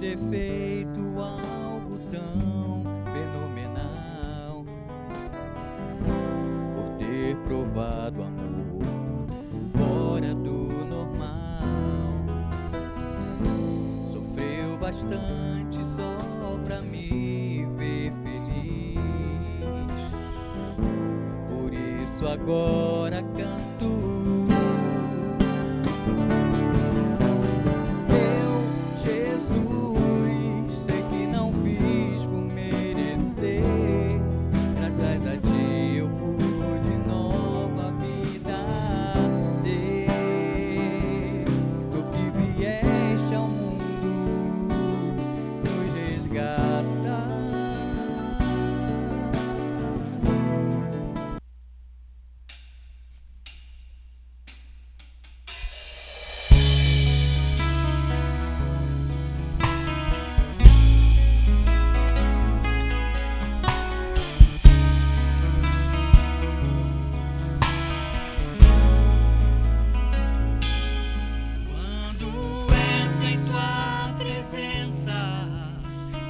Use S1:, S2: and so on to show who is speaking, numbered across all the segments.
S1: ter feito algo tão fenomenal, por ter provado amor fora do normal. Sofreu bastante só pra me ver feliz, por isso agora canto.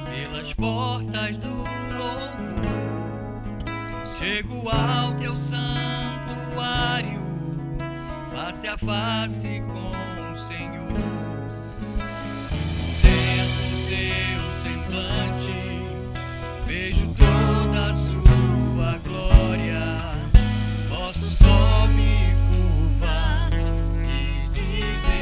S1: Pelas portas do louvor, chego ao teu santuário, face a face com o Senhor. Contemplo seu semblante, vejo toda a sua glória, posso só me curvar e dizer: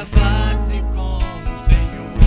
S1: face com o Senhor.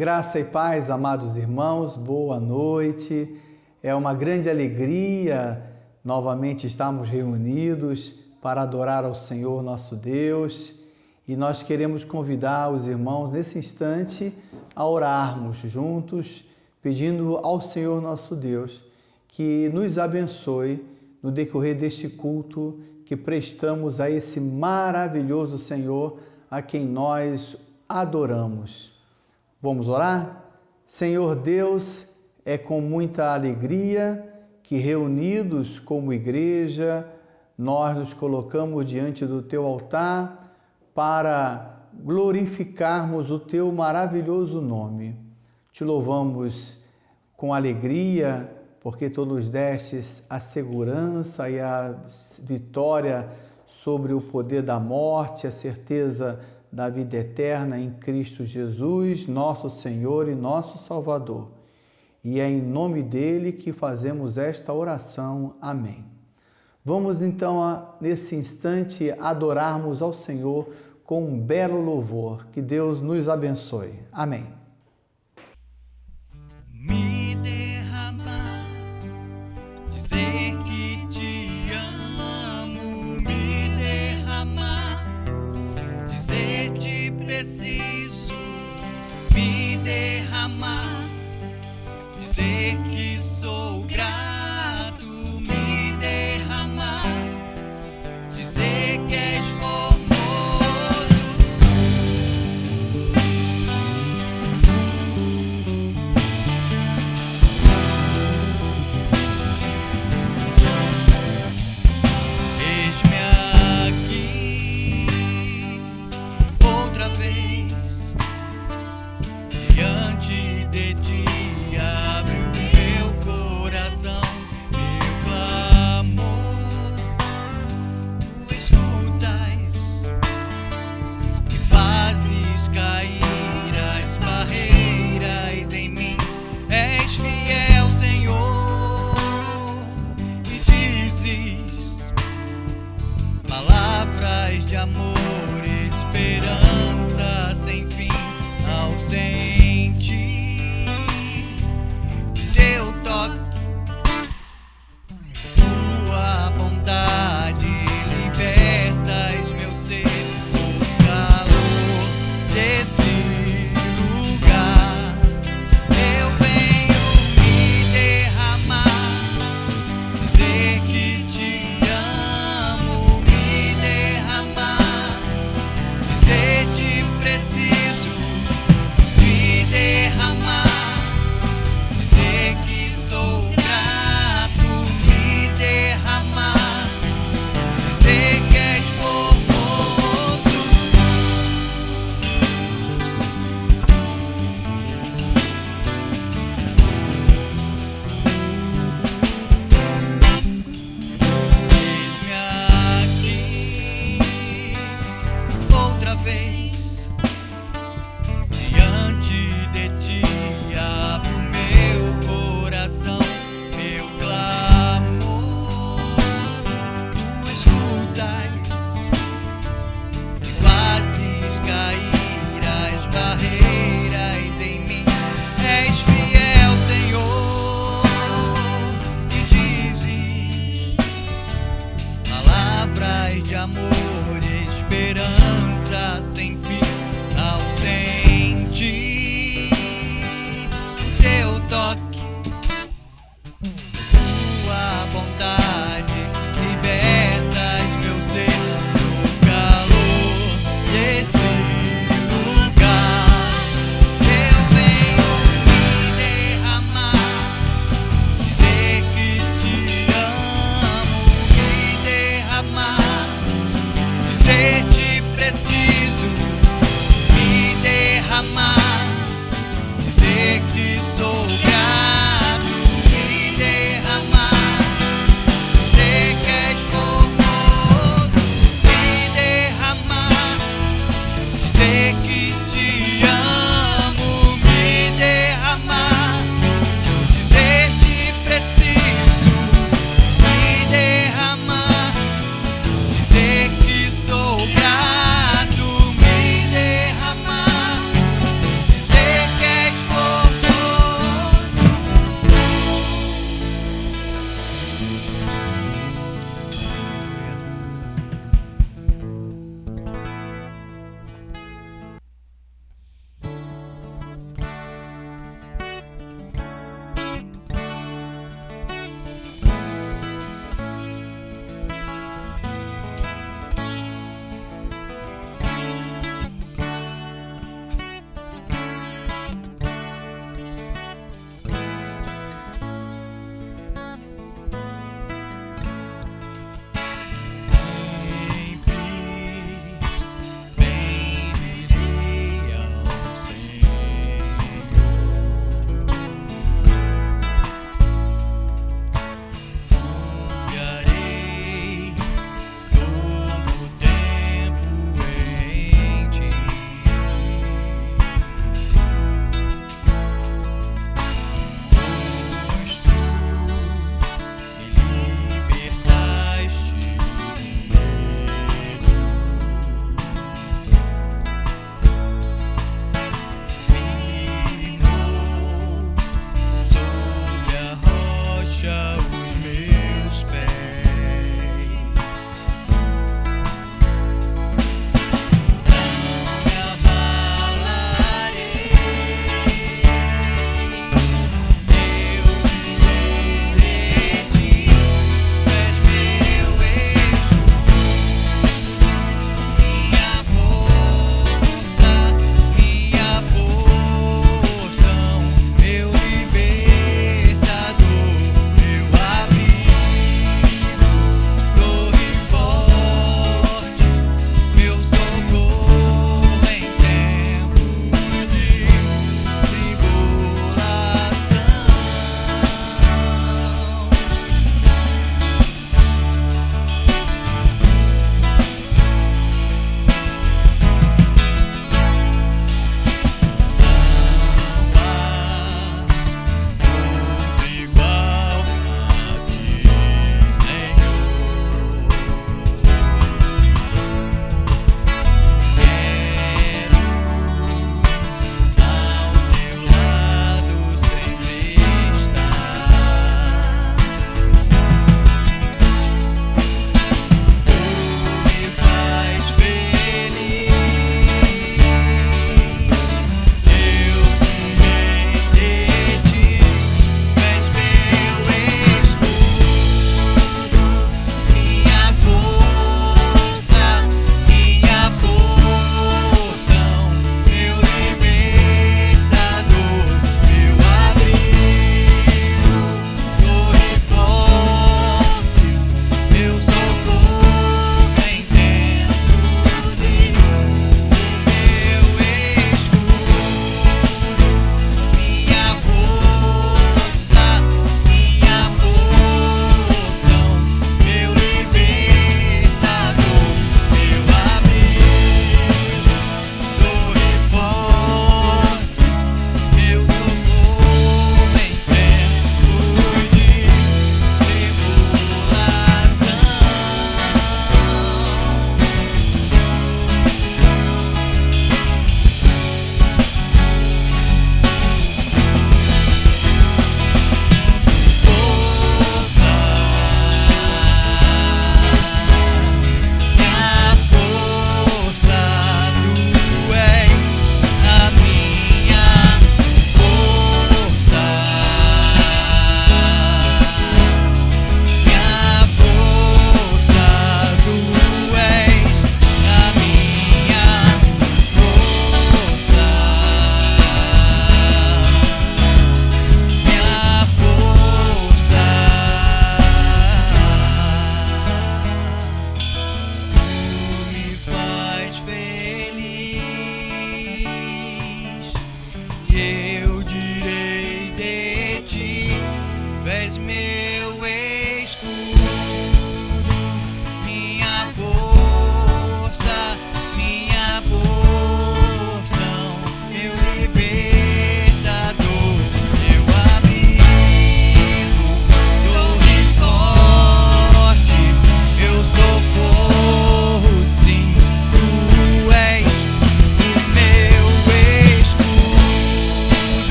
S2: Graça e paz, amados irmãos, boa noite. É uma grande alegria novamente estarmos reunidos para adorar ao Senhor nosso Deus. E nós queremos convidar os irmãos nesse instante a orarmos juntos, pedindo ao Senhor nosso Deus que nos abençoe no decorrer deste culto que prestamos a esse maravilhoso Senhor a quem nós adoramos. Vamos orar? Senhor Deus, é com muita alegria que reunidos como igreja, nós nos colocamos diante do Teu altar para glorificarmos o Teu maravilhoso nome. Te louvamos com alegria, porque Tu nos destes a segurança e a vitória sobre o poder da morte, a certeza da vida eterna em Cristo Jesus, nosso Senhor e nosso Salvador. E é em nome dele que fazemos esta oração. Amém. Vamos então, nesse instante, adorarmos ao Senhor com um belo louvor. Que Deus nos abençoe. Amém.
S1: Me derramar, dizer que te amo, me derramar, dizer te preciso, me derramar, dizer que sou grato, me derramar, dizer que és formoso.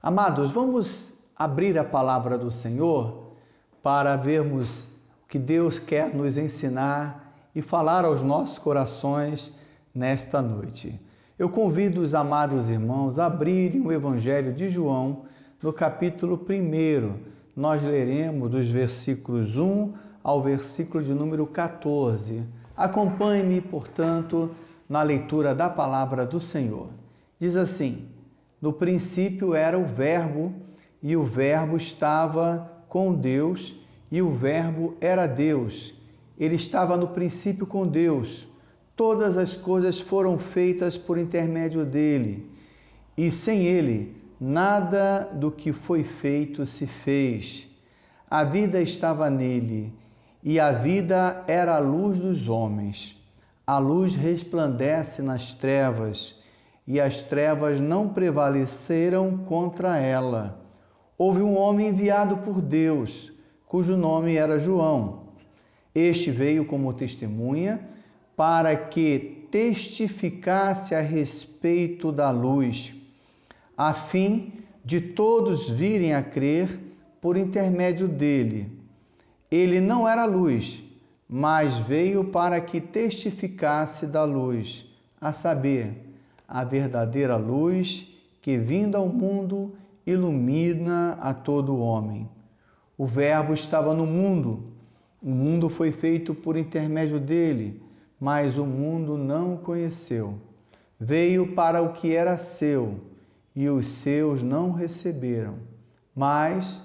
S2: Amados, vamos abrir a palavra do Senhor para vermos o que Deus quer nos ensinar e falar aos nossos corações nesta noite. Eu convido os amados irmãos a abrirem o Evangelho de João no capítulo 1. Nós leremos dos versículos 1 ao versículo de número 14. Acompanhe-me, portanto, na leitura da palavra do Senhor. Diz assim: no princípio era o Verbo, e o Verbo estava com Deus, e o Verbo era Deus. Ele estava no princípio com Deus. Todas as coisas foram feitas por intermédio dele, e sem ele, nada do que foi feito se fez. A vida estava nele, e a vida era a luz dos homens. A luz resplandece nas trevas, e as trevas não prevaleceram contra ela. Houve um homem enviado por Deus, cujo nome era João. Este veio como testemunha, para que testificasse a respeito da luz, a fim de todos virem a crer por intermédio dele. Ele não era luz, mas veio para que testificasse da luz, a saber, a verdadeira luz que, vindo ao mundo, ilumina a todo homem. O Verbo estava no mundo, o mundo foi feito por intermédio dele, mas o mundo não o conheceu. Veio para o que era seu, e os seus não o receberam. Mas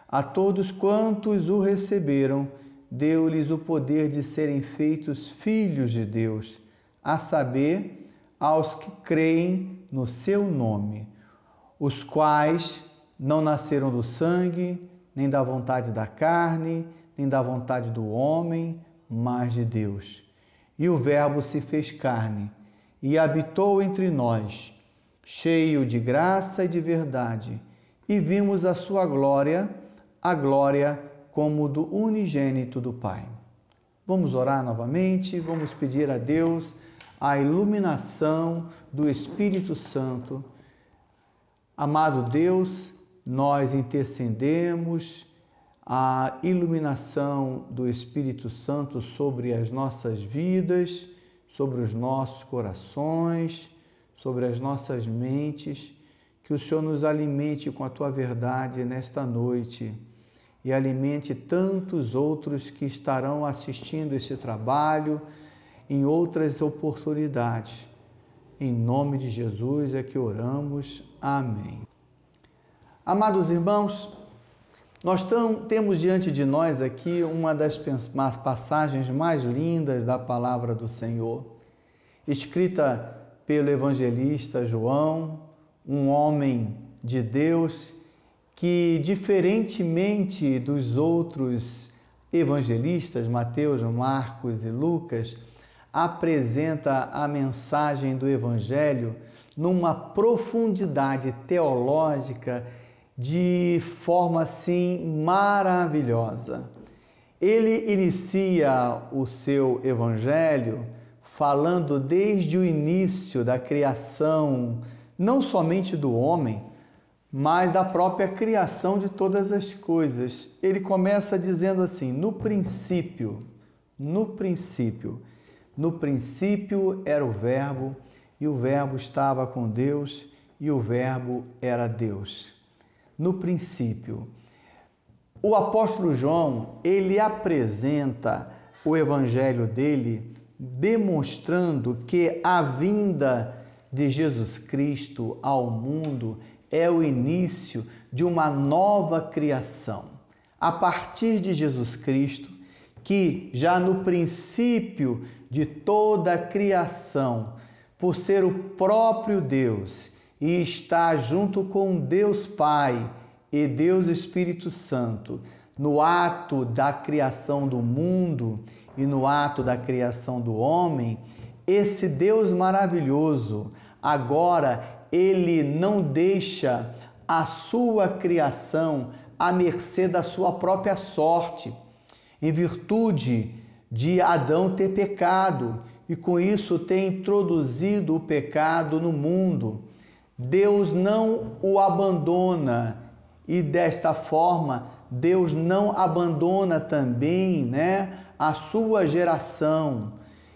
S2: a todos quantos o receberam, deu-lhes o poder de serem feitos filhos de Deus, a saber, aos que creem no seu nome, os quais não nasceram do sangue, nem da vontade da carne, nem da vontade do homem, mas de Deus. E o Verbo se fez carne e habitou entre nós, cheio de graça e de verdade, e vimos a sua glória, a glória como do unigênito do Pai. Vamos orar novamente, vamos pedir a Deus a iluminação do Espírito Santo. Amado Deus, nós intercedemos a iluminação do Espírito Santo sobre as nossas vidas, sobre os nossos corações, sobre as nossas mentes, que o Senhor nos alimente com a Tua verdade nesta noite e alimente tantos outros que estarão assistindo esse trabalho em outras oportunidades. Em nome de Jesus é que oramos. Amém. Amados irmãos, nós temos diante de nós aqui uma das passagens mais lindas da palavra do Senhor, escrita pelo evangelista João, um homem de Deus que, diferentemente dos outros evangelistas, Mateus, Marcos e Lucas, apresenta a mensagem do Evangelho numa profundidade teológica de forma assim maravilhosa. Ele inicia o seu Evangelho falando desde o início da criação, não somente do homem, mas da própria criação de todas as coisas. Ele começa dizendo assim: no princípio era o Verbo, e o Verbo estava com Deus, e o Verbo era Deus. No princípio. O apóstolo João, ele apresenta o evangelho dele demonstrando que a vinda de Jesus Cristo ao mundo é o início de uma nova criação. A partir de Jesus Cristo, que já no princípio de toda a criação, por ser o próprio Deus e estar junto com Deus Pai e Deus Espírito Santo, no ato da criação do mundo e no ato da criação do homem, esse Deus maravilhoso, agora ele não deixa a sua criação à mercê da sua própria sorte, em virtude de Adão ter pecado e com isso ter introduzido o pecado no mundo. Deus não o abandona e desta forma Deus não abandona também, né, a sua geração,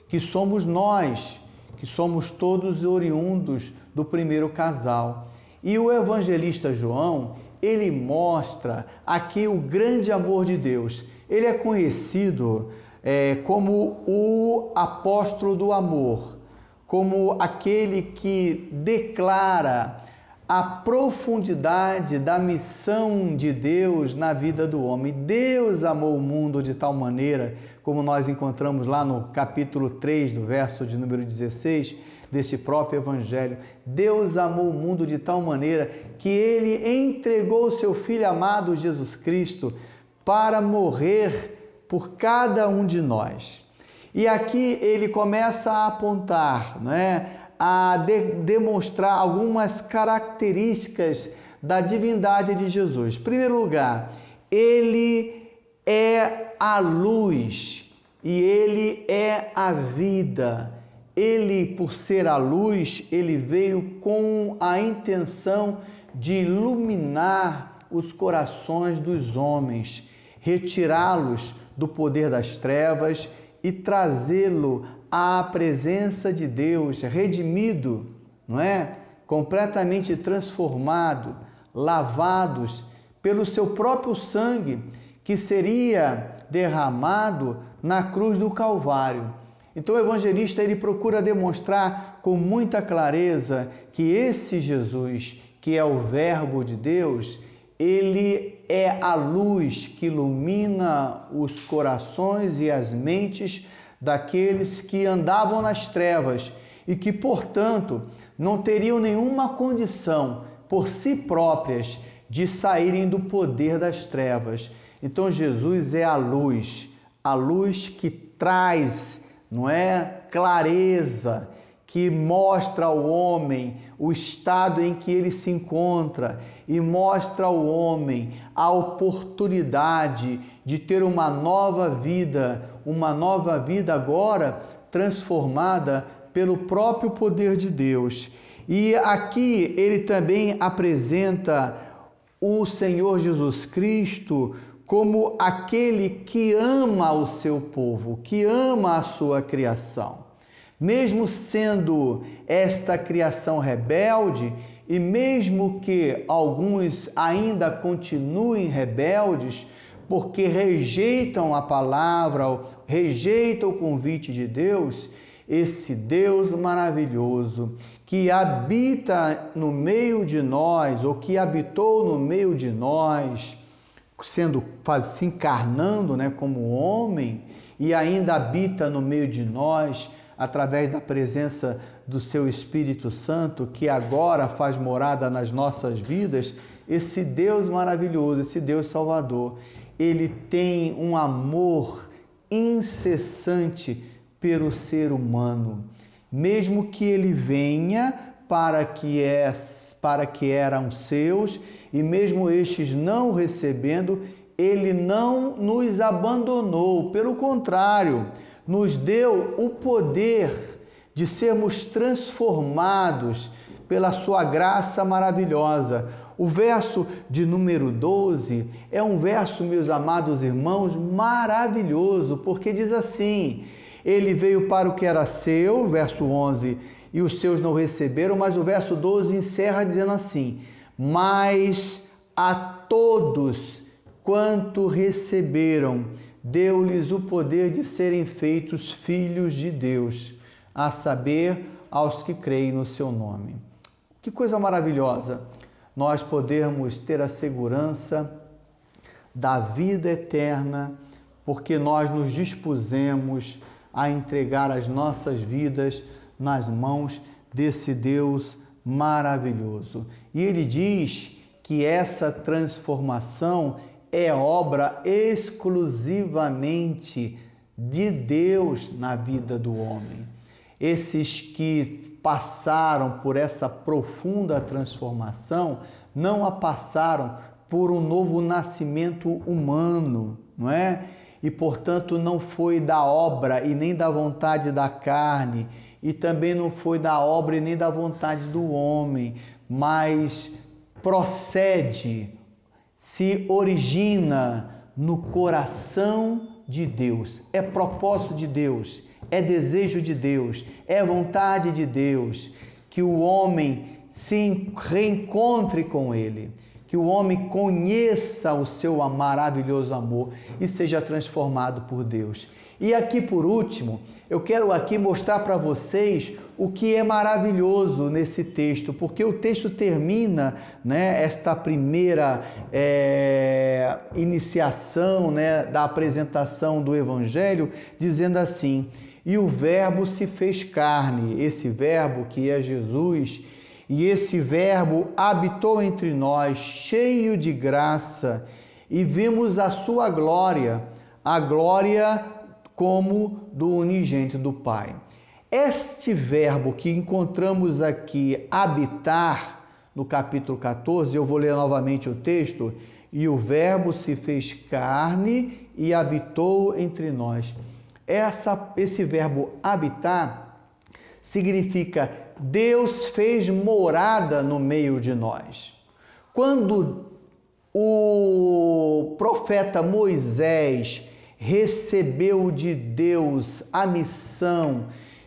S2: que somos nós, que somos todos oriundos do primeiro casal. E o evangelista João, ele mostra aqui o grande amor de Deus. Ele é conhecido como o apóstolo do amor, como aquele que declara a profundidade da missão de Deus na vida do homem. Deus amou o mundo de tal maneira, como nós encontramos lá no capítulo 3, do verso de número 16, deste próprio evangelho. Deus amou o mundo de tal maneira que ele entregou o seu Filho amado Jesus Cristo para morrer por cada um de nós. E aqui ele começa a apontar, a demonstrar algumas características da divindade de Jesus. Em primeiro lugar, ele é a luz e ele é a vida. Ele, por ser a luz, ele veio com a intenção de iluminar os corações dos homens, retirá-los do poder das trevas e trazê-lo à presença de Deus, redimido, completamente transformado, lavados pelo seu próprio sangue, que seria derramado na cruz do Calvário. Então o evangelista ele procura demonstrar com muita clareza que esse Jesus, que é o Verbo de Deus, ele é a luz que ilumina os corações e as mentes daqueles que andavam nas trevas e que, portanto, não teriam nenhuma condição por si próprias de saírem do poder das trevas. Então Jesus é a luz que traz, clareza, que mostra ao homem o estado em que ele se encontra e mostra ao homem a oportunidade de ter uma nova vida agora transformada pelo próprio poder de Deus. E aqui ele também apresenta o Senhor Jesus Cristo como aquele que ama o seu povo, que ama a sua criação. Mesmo sendo esta criação rebelde, e mesmo que alguns ainda continuem rebeldes, porque rejeitam a palavra, rejeitam o convite de Deus, esse Deus maravilhoso que habita no meio de nós, ou que habitou no meio de nós, se encarnando como homem, e ainda habita no meio de nós, através da presença do seu Espírito Santo, que agora faz morada nas nossas vidas, esse Deus maravilhoso, esse Deus Salvador, ele tem um amor incessante pelo ser humano. Mesmo que ele venha para que eram seus, e mesmo estes não o recebendo, ele não nos abandonou, pelo contrário, nos deu o poder de sermos transformados pela sua graça maravilhosa. O verso de número 12 é um verso, meus amados irmãos, maravilhoso, porque diz assim: ele veio para o que era seu, verso 11, e os seus não receberam, mas o verso 12 encerra dizendo assim: mas a todos quanto receberam, deu-lhes o poder de serem feitos filhos de Deus, a saber, aos que creem no seu nome. Que coisa maravilhosa nós podermos ter a segurança da vida eterna, porque nós nos dispusemos a entregar as nossas vidas nas mãos desse Deus maravilhoso. E ele diz que essa transformação é obra exclusivamente de Deus na vida do homem. Esses que passaram por essa profunda transformação não a passaram por um novo nascimento humano, E, portanto, não foi da obra e nem da vontade da carne e também não foi da obra e nem da vontade do homem, mas procede, se origina no coração de Deus. É propósito de Deus, é desejo de Deus, é vontade de Deus que o homem se reencontre com Ele, que o homem conheça o seu maravilhoso amor e seja transformado por Deus. E aqui, por último, eu quero aqui mostrar para vocês o que é maravilhoso nesse texto, porque o texto termina, né, esta primeira iniciação, né, da apresentação do Evangelho, dizendo assim: e o Verbo se fez carne, esse Verbo que é Jesus, e esse Verbo habitou entre nós, cheio de graça, e vimos a sua glória, a glória como do unigênito do Pai. Este verbo que encontramos aqui, habitar, no capítulo 14, eu vou ler novamente o texto, e o Verbo se fez carne e habitou entre nós. Esse verbo habitar significa Deus fez morada no meio de nós. Quando o profeta Moisés recebeu de Deus a missão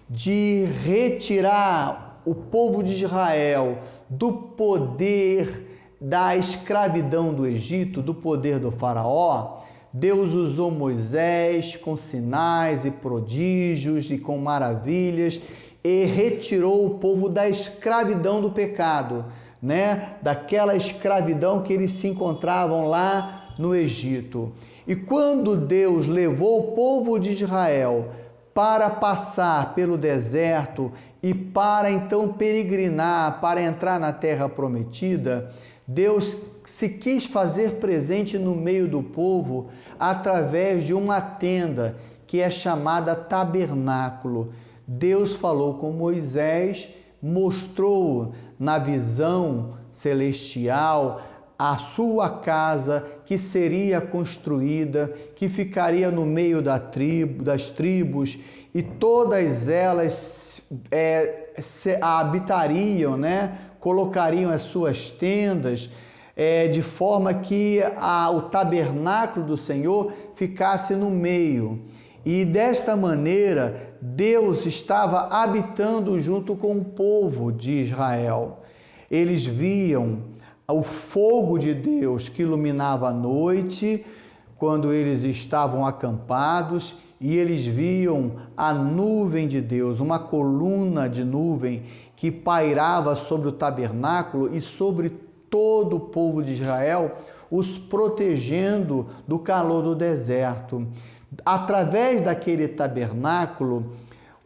S2: de retirar o povo de Israel do poder da escravidão do Egito, do poder do faraó, Deus usou Moisés com sinais e prodígios e com maravilhas e retirou o povo da escravidão do pecado, né? Daquela escravidão que eles se encontravam lá no Egito. E quando Deus levou o povo de Israel para passar pelo deserto e para então peregrinar, para entrar na terra prometida, Deus se quis fazer presente no meio do povo através de uma tenda que é chamada tabernáculo. Deus falou com Moisés, mostrou na visão celestial a sua casa que seria construída, que ficaria no meio das tribos, e todas elas habitariam, né? Colocariam as suas tendas, de forma que o tabernáculo do Senhor ficasse no meio. E desta maneira, Deus estava habitando junto com o povo de Israel. Eles viam o fogo de Deus que iluminava a noite, quando eles estavam acampados, e eles viam a nuvem de Deus, uma coluna de nuvem que pairava sobre o tabernáculo e sobre todo o povo de Israel, os protegendo do calor do deserto. Através daquele tabernáculo,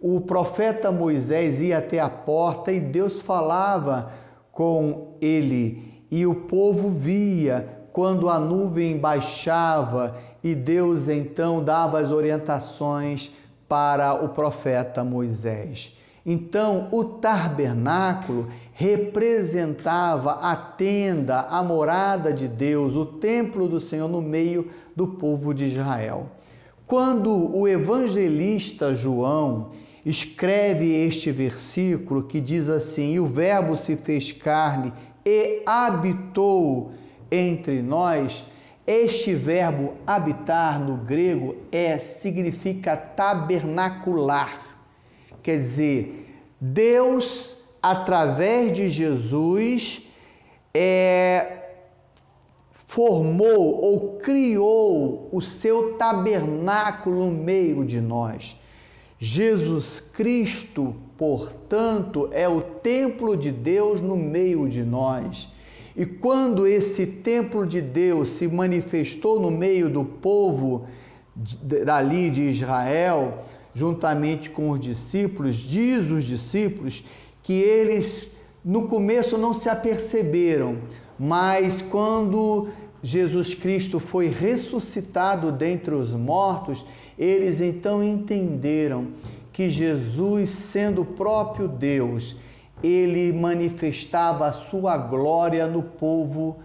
S2: o profeta Moisés ia até a porta e Deus falava com ele, e o povo via quando a nuvem baixava e Deus então dava as orientações para o profeta Moisés. Então, o tabernáculo representava a tenda, a morada de Deus, o templo do Senhor no meio do povo de Israel. Quando o evangelista João escreve este versículo que diz assim: e o Verbo se fez carne e habitou entre nós, este verbo habitar no grego significa tabernacular. Quer dizer, Deus, através de Jesus, formou ou criou o seu tabernáculo no meio de nós. Jesus Cristo, portanto, é o templo de Deus no meio de nós. E quando esse templo de Deus se manifestou no meio do povo dali de Israel, juntamente com os discípulos, diz os discípulos que eles no começo não se aperceberam, mas quando Jesus Cristo foi ressuscitado dentre os mortos, eles então entenderam que Jesus, sendo o próprio Deus, ele manifestava a sua glória no povo,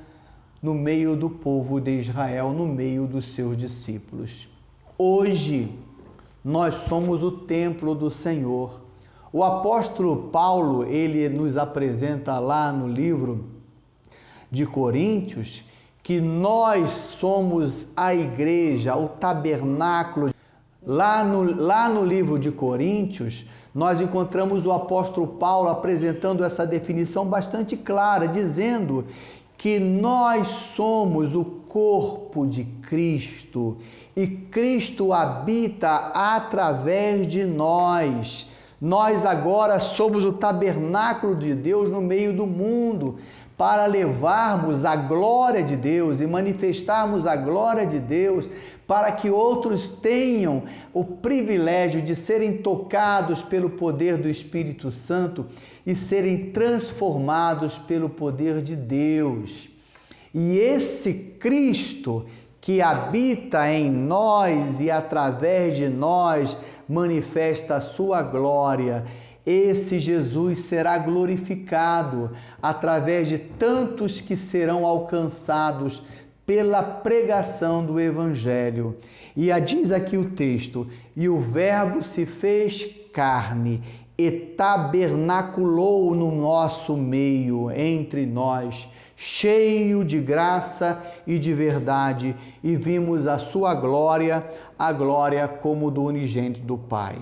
S2: no meio do povo de Israel, no meio dos seus discípulos. Hoje, nós somos o templo do Senhor. O apóstolo Paulo, ele nos apresenta lá no livro de Coríntios que nós somos a igreja, o tabernáculo. Lá no livro de Coríntios, nós encontramos o apóstolo Paulo apresentando essa definição bastante clara, dizendo que nós somos o corpo de Cristo e Cristo habita através de nós. Nós agora somos o tabernáculo de Deus no meio do mundo, para levarmos a glória de Deus e manifestarmos a glória de Deus, para que outros tenham o privilégio de serem tocados pelo poder do Espírito Santo e serem transformados pelo poder de Deus. E esse Cristo que habita em nós e através de nós manifesta a sua glória, esse Jesus será glorificado através de tantos que serão alcançados pela pregação do Evangelho. E diz aqui o texto: e o Verbo se fez carne e tabernaculou no nosso meio, entre nós, cheio de graça e de verdade, e vimos a sua glória, a glória como do unigênito do Pai.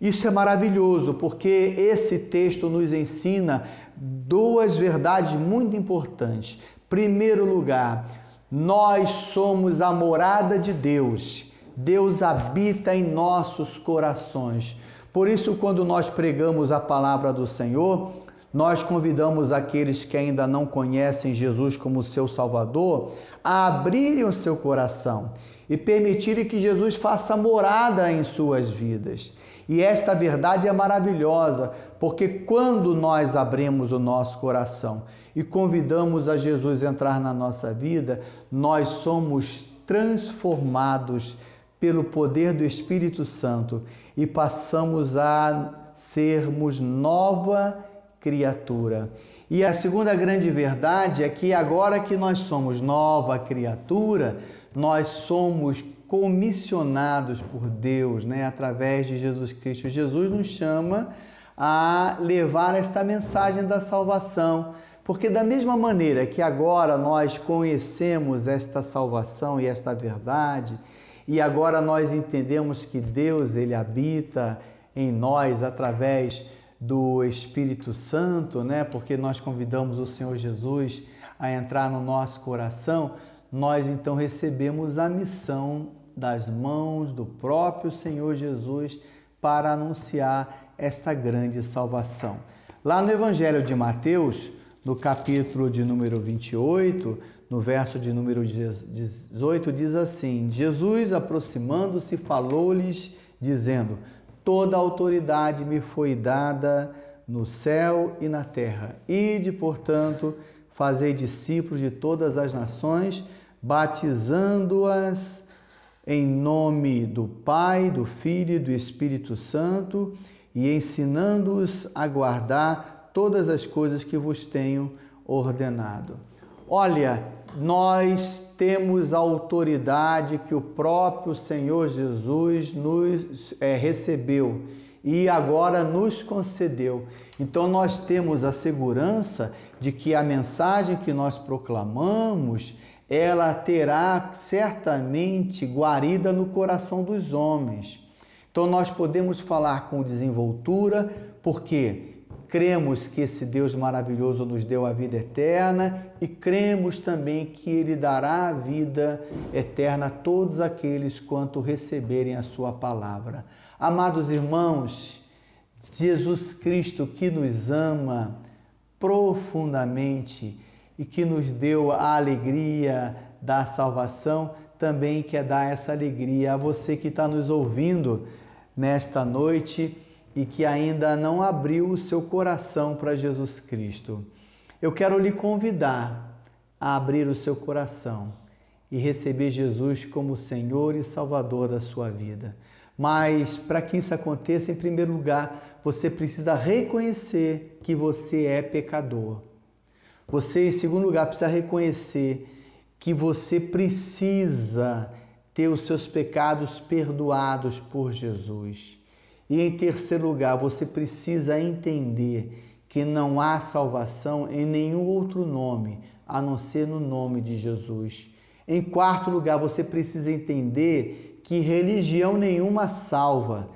S2: Isso é maravilhoso, porque esse texto nos ensina duas verdades muito importantes. Primeiro lugar, nós somos a morada de Deus. Deus habita em nossos corações. Por isso, quando nós pregamos a palavra do Senhor, nós convidamos aqueles que ainda não conhecem Jesus como seu Salvador a abrirem o seu coração e permitirem que Jesus faça morada em suas vidas. E esta verdade é maravilhosa, porque quando nós abrimos o nosso coração e convidamos a Jesus a entrar na nossa vida, nós somos transformados pelo poder do Espírito Santo e passamos a sermos nova criatura. E a segunda grande verdade é que agora que nós somos nova criatura, nós somos comissionados por Deus, através de Jesus Cristo. Jesus nos chama a levar esta mensagem da salvação, porque da mesma maneira que agora nós conhecemos esta salvação e esta verdade, e agora nós entendemos que Deus, ele habita em nós através do Espírito Santo, porque nós convidamos o Senhor Jesus a entrar no nosso coração, nós então recebemos a missão das mãos do próprio Senhor Jesus para anunciar esta grande salvação. Lá no Evangelho de Mateus, no capítulo de número 28, no verso de número 18, diz assim: Jesus, aproximando-se, falou-lhes, dizendo: toda a autoridade me foi dada no céu e na terra. Ide, portanto, fazei discípulos de todas as nações, batizando-as em nome do Pai, do Filho e do Espírito Santo, e ensinando-os a guardar todas as coisas que vos tenho ordenado. Olha, nós temos a autoridade que o próprio Senhor Jesus nos recebeu e agora nos concedeu. Então nós temos a segurança de que a mensagem que nós proclamamos, ela terá certamente guarida no coração dos homens. Então nós podemos falar com desenvoltura, porque cremos que esse Deus maravilhoso nos deu a vida eterna e cremos também que Ele dará a vida eterna a todos aqueles quanto receberem a sua palavra. Amados irmãos, Jesus Cristo, que nos ama profundamente e que nos deu a alegria da salvação, também quer dar essa alegria a você que está nos ouvindo nesta noite e que ainda não abriu o seu coração para Jesus Cristo. Eu quero lhe convidar a abrir o seu coração e receber Jesus como Senhor e Salvador da sua vida. Mas para que isso aconteça, em primeiro lugar, você precisa reconhecer que você é pecador. Você, em segundo lugar, precisa reconhecer que você precisa ter os seus pecados perdoados por Jesus. E em terceiro lugar, você precisa entender que não há salvação em nenhum outro nome, a não ser no nome de Jesus. Em quarto lugar, você precisa entender que religião nenhuma salva,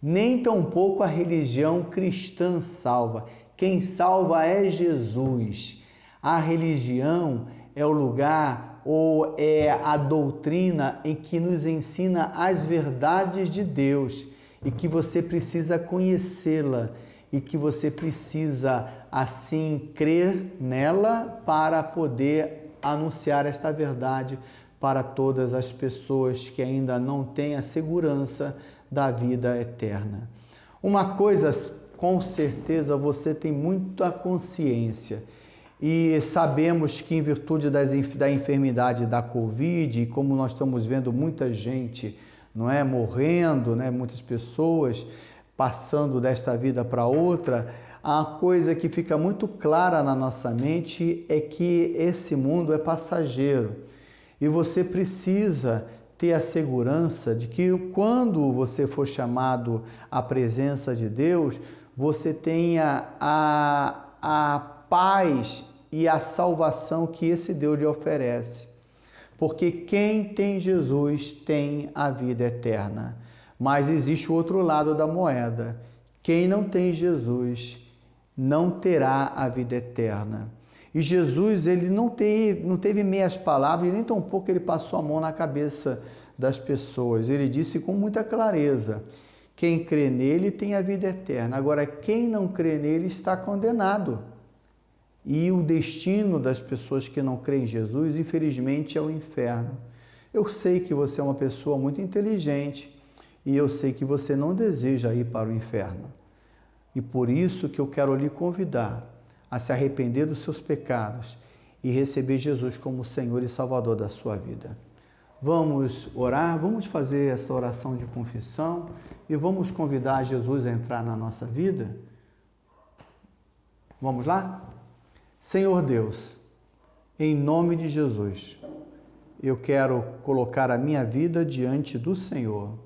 S2: nem tampouco a religião cristã salva. Quem salva é Jesus. A religião é o lugar ou é a doutrina em que nos ensina as verdades de Deus e que você precisa conhecê-la e que você precisa, assim, crer nela para poder anunciar esta verdade para todas as pessoas que ainda não têm a segurança da vida eterna. Uma coisa, com certeza, você tem muita consciência e sabemos que em virtude da enfermidade da Covid, e como nós estamos vendo muita gente, não é, morrendo, né, muitas pessoas passando desta vida para outra, a coisa que fica muito clara na nossa mente é que esse mundo é passageiro e você precisa ter a segurança de que quando você for chamado à presença de Deus, você tenha a paz e a salvação que esse Deus lhe oferece. Porque quem tem Jesus tem a vida eterna. Mas existe o outro lado da moeda. Quem não tem Jesus não terá a vida eterna. E Jesus, ele não teve meias palavras, nem tampouco ele passou a mão na cabeça das pessoas. Ele disse com muita clareza: quem crê nele tem a vida eterna. Agora, quem não crê nele está condenado. E o destino das pessoas que não creem em Jesus, infelizmente, é o inferno. Eu sei que você é uma pessoa muito inteligente e eu sei que você não deseja ir para o inferno. E por isso que eu quero lhe convidar a se arrepender dos seus pecados e receber Jesus como Senhor e Salvador da sua vida. Vamos orar, vamos fazer essa oração de confissão e vamos convidar Jesus a entrar na nossa vida? Vamos lá? Senhor Deus, em nome de Jesus, eu quero colocar a minha vida diante do Senhor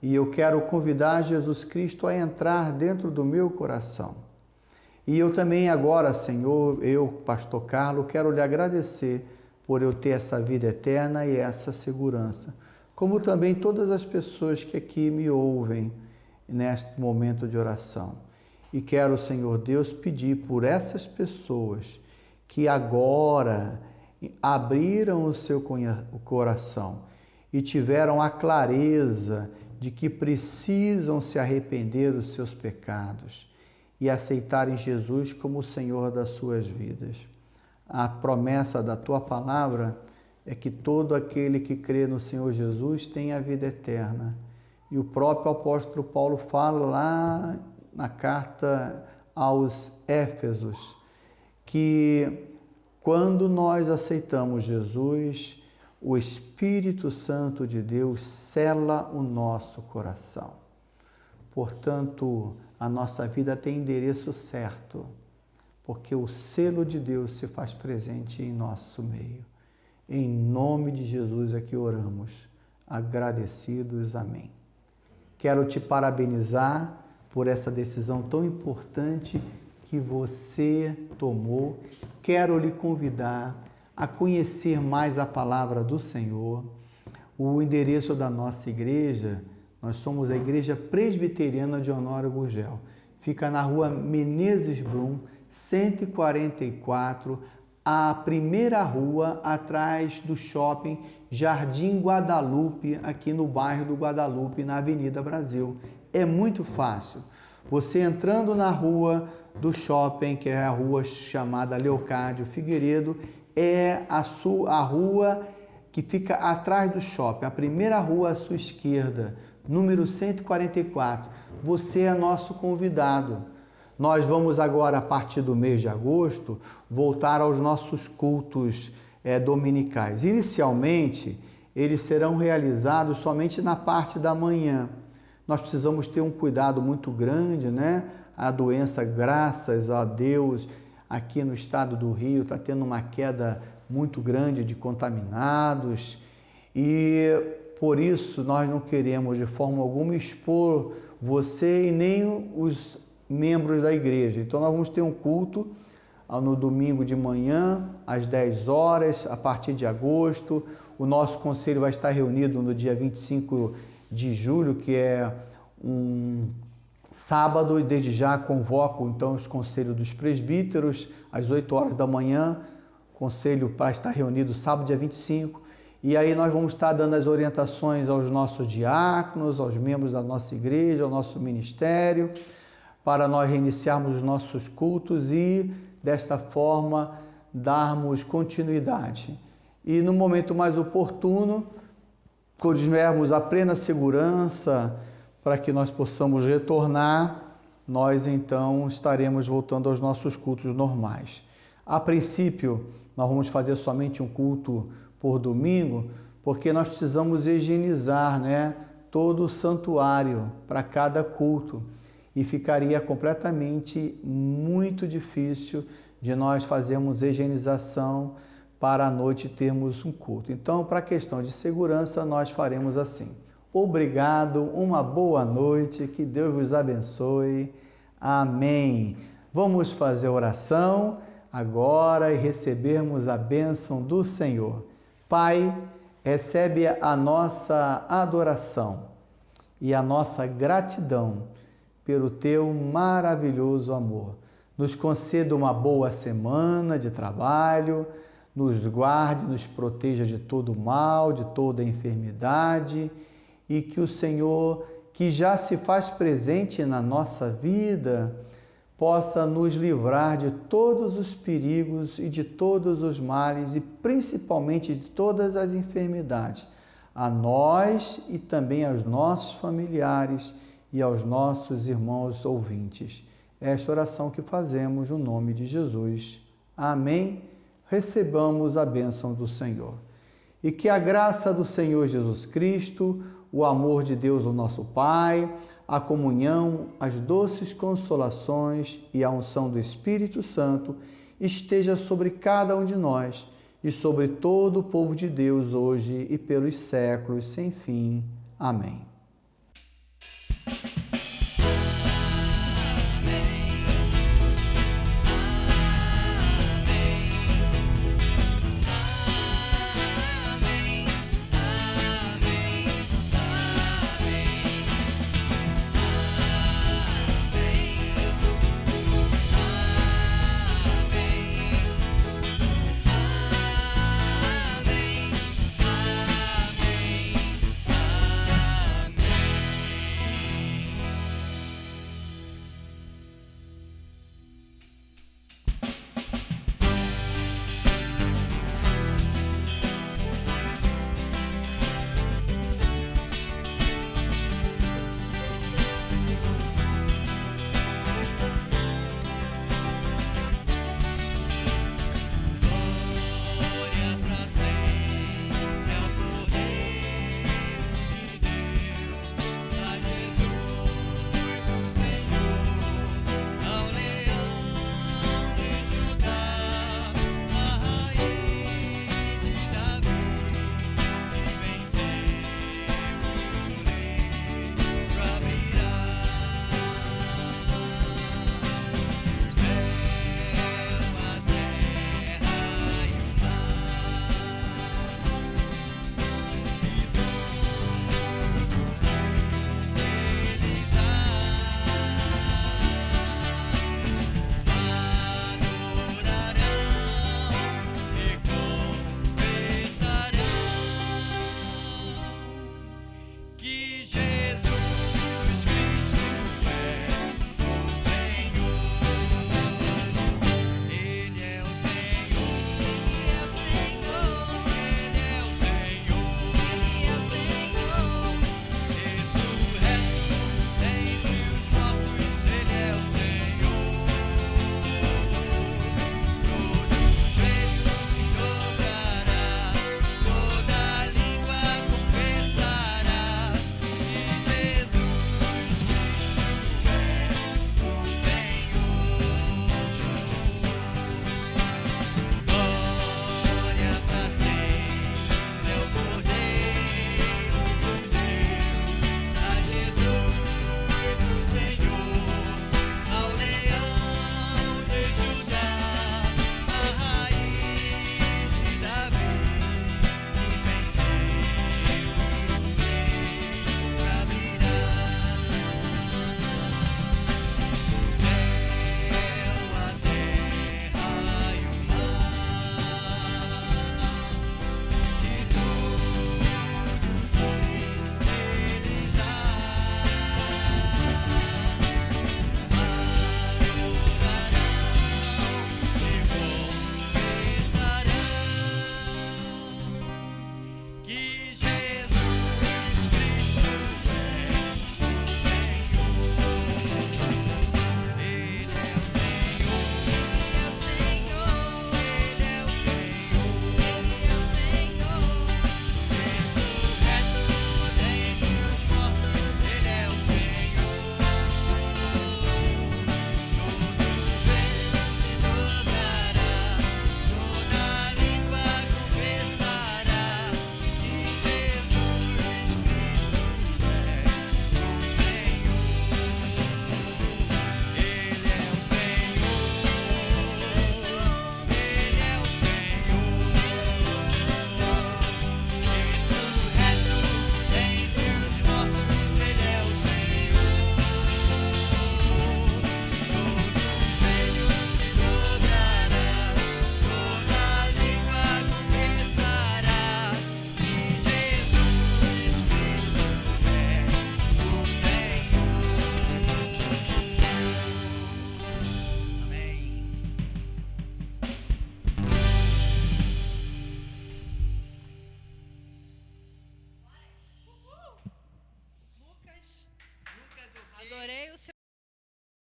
S2: e eu quero convidar Jesus Cristo a entrar dentro do meu coração. E eu também agora, Senhor, eu, Pastor Carlos, quero lhe agradecer por eu ter essa vida eterna e essa segurança, como também todas as pessoas que aqui me ouvem neste momento de oração. E quero, Senhor Deus, pedir por essas pessoas que agora abriram o seu coração e tiveram a clareza de que precisam se arrepender dos seus pecados e aceitarem Jesus como o Senhor das suas vidas. A promessa da tua palavra é que todo aquele que crê no Senhor Jesus tem a vida eterna. E o próprio apóstolo Paulo fala lá na carta aos Éfesos, que quando nós aceitamos Jesus, o Espírito Santo de Deus sela o nosso coração. Portanto, a nossa vida tem endereço certo, porque o selo de Deus se faz presente em nosso meio. Em nome de Jesus é que oramos, agradecidos. Amém. Quero te parabenizar por essa decisão tão importante que você tomou. Quero lhe convidar a conhecer mais a palavra do Senhor. O endereço da nossa igreja, nós somos a Igreja Presbiteriana de Honório Gurgel. Fica na rua Menezes Brum, 144, a primeira rua atrás do shopping Jardim Guadalupe, aqui no bairro do Guadalupe, na Avenida Brasil. É muito fácil. Você entrando na rua do shopping, que é a rua chamada Leocádio Figueiredo, é a rua que fica atrás do shopping, a primeira rua à sua esquerda, número 144. Você é nosso convidado. Nós vamos agora, a partir do mês de agosto, voltar aos nossos cultos dominicais. Inicialmente, eles serão realizados somente na parte da manhã. Nós precisamos ter um cuidado muito grande, né? A doença, graças a Deus, aqui no estado do Rio, está tendo uma queda muito grande de contaminados e por isso nós não queremos de forma alguma expor você e nem os membros da igreja. Então nós vamos ter um culto no domingo de manhã, às 10 horas, a partir de agosto. O nosso conselho vai estar reunido no dia 25 de julho, que é um sábado, e desde já convoco então os conselhos dos presbíteros, às 8 horas da manhã, conselho para estar reunido sábado, dia 25. E aí nós vamos estar dando as orientações aos nossos diáconos, aos membros da nossa igreja, ao nosso ministério, para nós reiniciarmos os nossos cultos e, desta forma, darmos continuidade. E no momento mais oportuno, quando tivermos a plena segurança para que nós possamos retornar, nós então estaremos voltando aos nossos cultos normais. A princípio, nós vamos fazer somente um culto por domingo, porque nós precisamos higienizar, todo o santuário para cada culto, e ficaria completamente muito difícil de nós fazermos higienização para a noite termos um culto. Então, para a questão de segurança, nós faremos assim. Obrigado, uma boa noite, que Deus vos abençoe. Amém. Vamos fazer oração agora e recebermos a bênção do Senhor. Pai, recebe a nossa adoração e a nossa gratidão pelo teu maravilhoso amor. Nos conceda uma boa semana de trabalho, nos guarde, nos proteja de todo mal, de toda enfermidade, e que o Senhor, que já se faz presente na nossa vida, possa nos livrar de todos os perigos e de todos os males, e principalmente de todas as enfermidades, a nós e também aos nossos familiares e aos nossos irmãos ouvintes. Esta oração que fazemos no nome de Jesus. Amém. Recebamos a bênção do Senhor. E que a graça do Senhor Jesus Cristo, o amor de Deus, o nosso Pai, a comunhão, as doces consolações e a unção do Espírito Santo esteja sobre cada um de nós e sobre todo o povo de Deus hoje e pelos séculos sem fim. Amém.